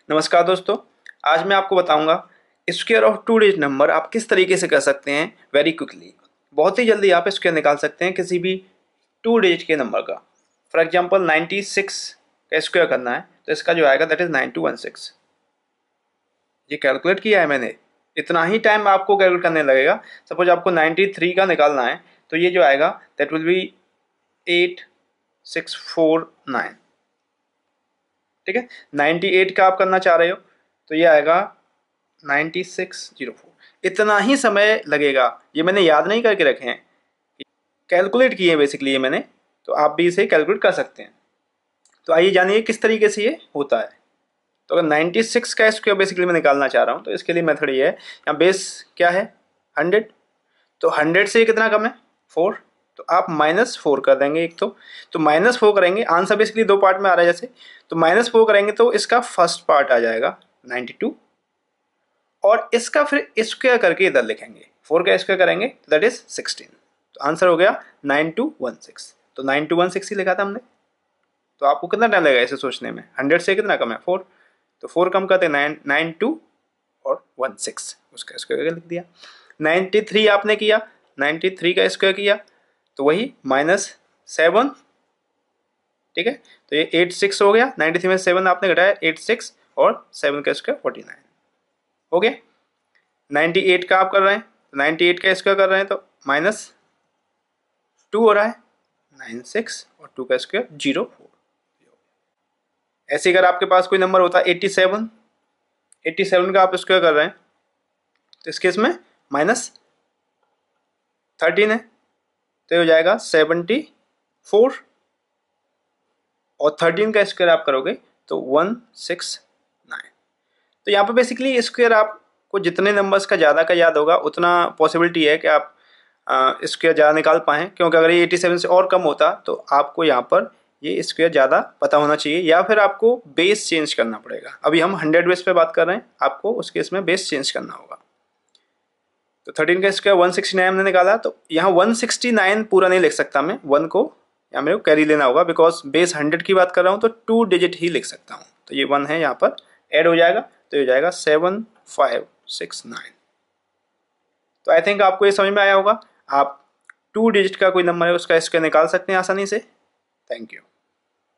नमस्कार दोस्तों, आज मैं आपको बताऊंगा square of two digit number आप किस तरीके से कर सकते हैं वेरी क्विकली। बहुत ही जल्दी आप स्क्वायर निकाल सकते हैं किसी भी टू डिजिट के नंबर का। फॉर एग्जांपल 96 का स्क्वायर करना है तो इसका जो आएगा दैट इज 9216। ये कैलकुलेट किया है मैंने, इतना ही टाइम आपको कैलकुलेट करने लगेगा। सपोज आपको 93 का निकालना है तो ये जो आएगा दैट विल बी 8649। ठीक है, 98 का आप करना चाह रहे हो तो ये आएगा 9604। इतना ही समय लगेगा। ये मैंने याद नहीं करके रखे हैं, कैलकुलेट किए हैं बेसिकली ये मैंने, तो आप भी इसे कैलकुलेट कर सकते हैं। तो आइए जानिए किस तरीके से ये होता है। तो अगर 96 का स्क्वायर बेसिकली मैं निकालना चाह रहा हूँ तो इसके लिए मेथड ये है, यहाँ बेस क्या है 100, तो 100 से कितना कम है 4, तो आप -4 कर देंगे एक तो -4 करेंगे। आंसर बेसिकली दो पार्ट में आ रहा है जैसे, तो -4 करेंगे तो इसका फर्स्ट पार्ट आ जाएगा 92 और इसका फिर स्क्वायर करके इधर लिखेंगे, 4 का स्क्वायर करेंगे दैट इज 16। तो आंसर हो गया 9216। तो 9216 ही लिखा था हमने। तो आपको कितना टाइम लगेगा इसे सोचने में, 100 से कितना कम है 4, तो 4 कम करते 92 और 16 उसका स्क्वायर लिख दिया। 93 आपने किया, 93 का स्क्वायर किया तो वही -7, ठीक है, तो ये 86 हो गया। 93 में 7 आपने घटाया 86 और 7 का स्क्वायर 49 हो गया। 98 का आप कर रहे हैं, 98 का स्क्वायर कर रहे हैं तो -2 हो रहा है, 96 और 2 का स्क्वायर 04। ऐसे अगर आपके पास कोई नंबर होता 87 का आप स्क्वायर कर रहे हैं तो इस केस में -13 है तो ये हो जाएगा 74 और 13 का स्क्वायर आप करोगे तो 169। तो यहाँ पर बेसिकली स्क्वायर आपको जितने नंबर्स का ज़्यादा का याद होगा उतना पॉसिबिलिटी है कि आप स्क्वायर ज़्यादा निकाल पाएँ, क्योंकि अगर ये 87 से और कम होता तो आपको यहाँ पर ये स्क्वायर ज़्यादा पता होना चाहिए या फिर आपको बेस चेंज करना पड़ेगा। अभी हम 100 बेस पे बात कर रहे हैं, आपको उस केस में बेस चेंज करना होगा। तो 13 का स्क्वायर 169 हमने निकाला, तो यहाँ 169 पूरा नहीं लिख सकता मैं, 1 को यहाँ मेरे को कैरी लेना होगा बिकॉज बेस 100 की बात कर रहा हूँ तो 2 डिजिट ही लिख सकता हूँ। तो ये 1 है यहाँ पर ऐड हो जाएगा तो ये हो जाएगा 7569। तो आई थिंक आपको ये समझ में आया होगा। आप 2 डिजिट का कोई नंबर है उसका स्क्वायर निकाल सकते हैं आसानी से। Thank you.